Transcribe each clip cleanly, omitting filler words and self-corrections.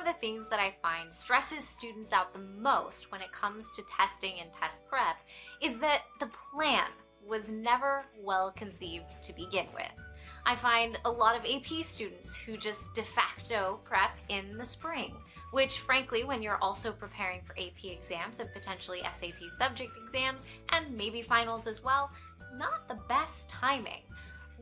the things that I find stresses students out the most when it comes to testing and test prep is that the plan was never well conceived to begin with. I find a lot of AP students who just de facto prep in the spring, which frankly, when you're also preparing for AP exams and potentially SAT subject exams and maybe finals as well, not the best timing.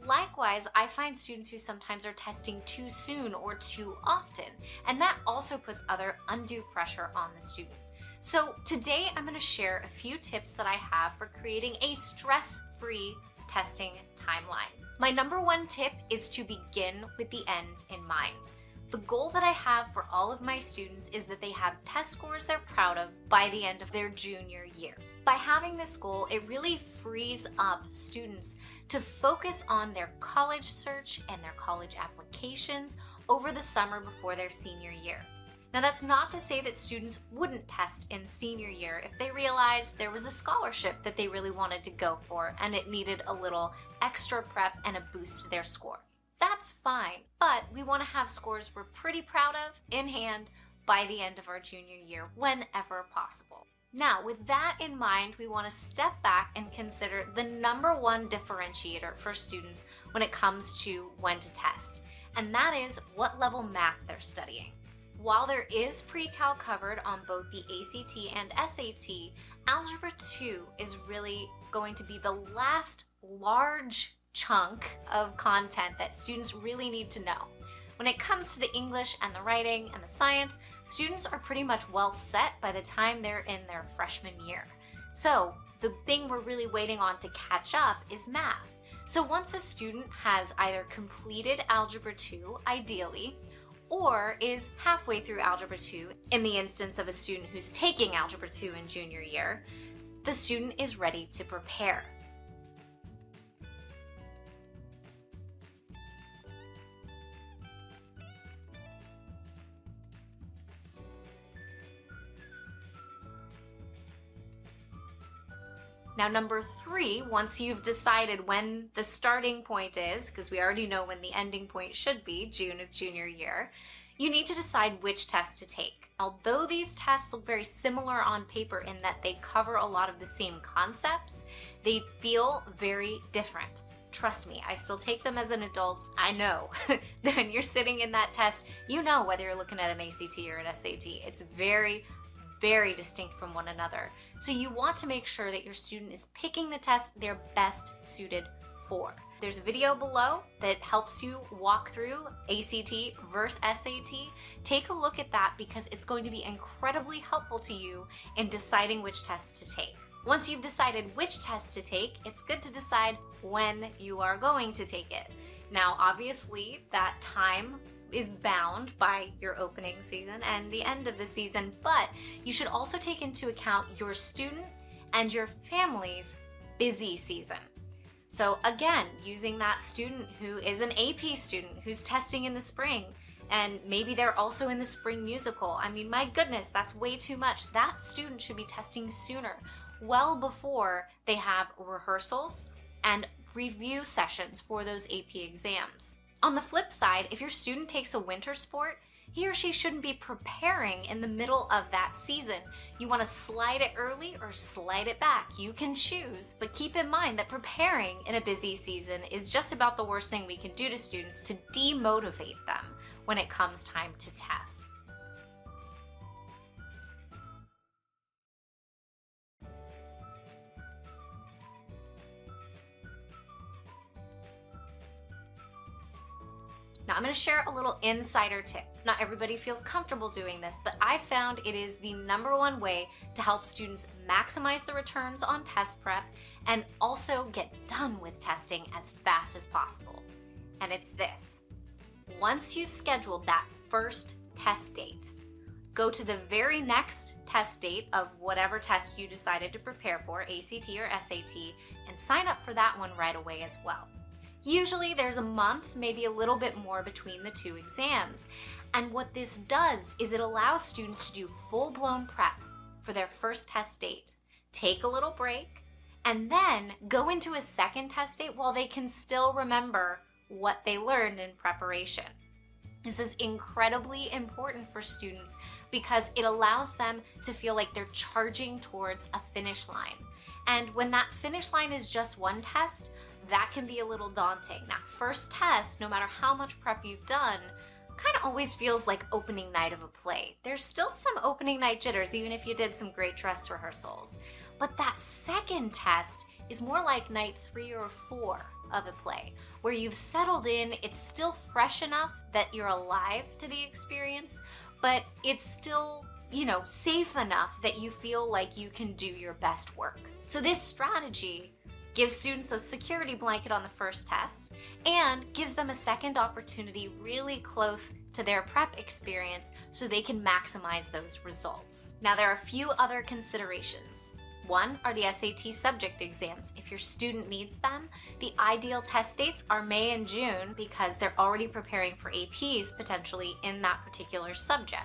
Likewise, I find students who sometimes are testing too soon or too often, and that also puts other undue pressure on the student. So today I'm going to share a few tips that I have for creating a stress-free testing timeline. My number one tip is to begin with the end in mind. The goal that I have for all of my students is that they have test scores they're proud of by the end of their junior year. By having this goal, it really frees up students to focus on their college search and their college applications over the summer before their senior year. Now, that's not to say that students wouldn't test in senior year if they realized there was a scholarship that they really wanted to go for and it needed a little extra prep and a boost to their score. That's fine, but we want to have scores we're pretty proud of in hand by the end of our junior year whenever possible. Now, with that in mind, we want to step back and consider the number one differentiator for students when it comes to when to test, and that is what level math they're studying. While there is pre-cal covered on both the ACT and SAT, Algebra 2 is really going to be the last large chunk of content that students really need to know. When it comes to the English and the writing and the science, students are pretty much well set by the time they're in their freshman year. So the thing we're really waiting on to catch up is math. So once a student has either completed Algebra 2, ideally, or is halfway through Algebra 2, in the instance of a student who's taking Algebra 2 in junior year, the student is ready to prepare. Now, number 3, once you've decided when the starting point is, because we already know when the ending point should be, June of junior year, you need to decide which test to take. Although these tests look very similar on paper in that they cover a lot of the same concepts, they feel very different. Trust me, I still take them as an adult. I know that when you're sitting in that test, you know whether you're looking at an ACT or an SAT. It's very distinct from one another. So you want to make sure that your student is picking the test they're best suited for. There's a video below that helps you walk through ACT versus SAT. Take a look at that because it's going to be incredibly helpful to you in deciding which test to take. Once you've decided which test to take, it's good to decide when you are going to take it. Now, obviously, that time is bound by your opening season and the end of the season, but you should also take into account your student and your family's busy season. So again, using that student who is an AP student who's testing in the spring, and maybe they're also in the spring musical. I mean, my goodness, that's way too much. That student should be testing sooner, well before they have rehearsals and review sessions for those AP exams. On the flip side, if your student takes a winter sport, he or she shouldn't be preparing in the middle of that season. You want to slide it early or slide it back. You can choose, but keep in mind that preparing in a busy season is just about the worst thing we can do to students to demotivate them when it comes time to test. Now I'm going to share a little insider tip. Not everybody feels comfortable doing this, but I found it is the number one way to help students maximize the returns on test prep and also get done with testing as fast as possible. And it's this. Once you've scheduled that first test date, go to the very next test date of whatever test you decided to prepare for, ACT or SAT, and sign up for that one right away as well. Usually there's a month, maybe a little bit more between the two exams. And what this does is it allows students to do full-blown prep for their first test date, take a little break, and then go into a second test date while they can still remember what they learned in preparation. This is incredibly important for students because it allows them to feel like they're charging towards a finish line. And when that finish line is just one test, that can be a little daunting. That first test, no matter how much prep you've done, kind of always feels like opening night of a play. There's still some opening night jitters, even if you did some great dress rehearsals. But that second test is more like night 3 or 4 of a play, where you've settled in, it's still fresh enough that you're alive to the experience, but it's still, safe enough that you feel like you can do your best work. So this strategy gives students a security blanket on the first test and gives them a second opportunity really close to their prep experience so they can maximize those results. Now, there are a few other considerations. One are the SAT subject exams. If your student needs them, the ideal test dates are May and June because they're already preparing for APs potentially in that particular subject.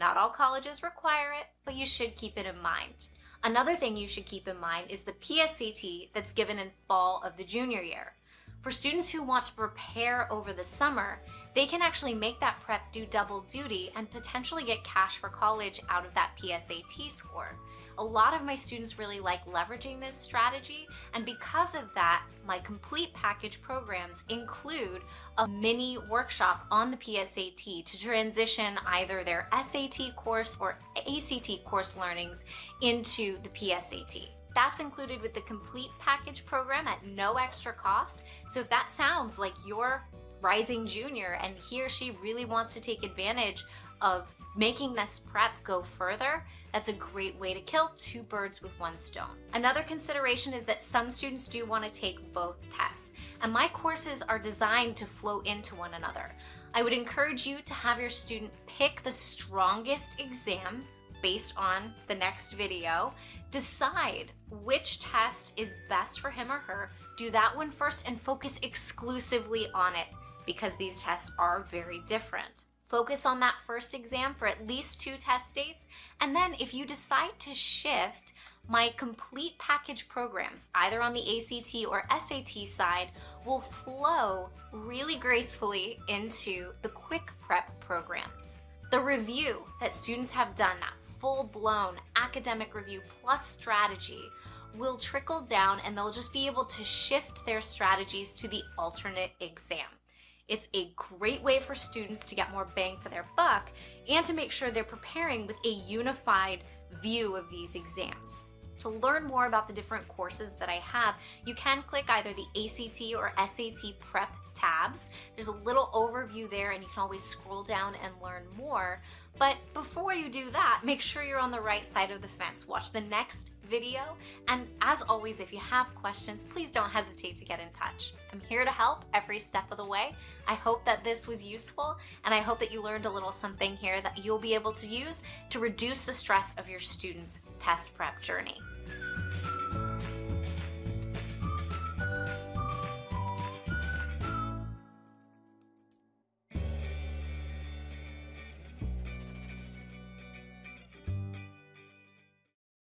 Not all colleges require it, but you should keep it in mind. Another thing you should keep in mind is the PSAT that's given in fall of the junior year. For students who want to prepare over the summer, they can actually make that prep do double duty and potentially get cash for college out of that PSAT score. A lot of my students really like leveraging this strategy, and because of that, my complete package programs include a mini workshop on the PSAT to transition either their SAT course or ACT course learnings into the PSAT. That's included with the complete package program at no extra cost. So if that sounds like your rising junior and he or she really wants to take advantage of making this prep go further, that's a great way to kill 2 birds with 1 stone. Another consideration is that some students do want to take both tests, and my courses are designed to flow into one another. I would encourage you to have your student pick the strongest exam based on the next video, decide which test is best for him or her, do that one first and focus exclusively on it because these tests are very different. Focus on that first exam for at least 2 test dates, and then if you decide to shift, my complete package programs, either on the ACT or SAT side, will flow really gracefully into the quick prep programs. The review that students have done, that full-blown academic review plus strategy, will trickle down and they'll just be able to shift their strategies to the alternate exam. It's a great way for students to get more bang for their buck and to make sure they're preparing with a unified view of these exams. To learn more about the different courses that I have, you can click either the ACT or SAT prep tabs. There's a little overview there and you can always scroll down and learn more. But before you do that, make sure you're on the right side of the fence. Watch the next video, and as always, if you have questions, please don't hesitate to get in touch. I'm here to help every step of the way. I hope that this was useful, and I hope that you learned a little something here that you'll be able to use to reduce the stress of your students' test prep journey.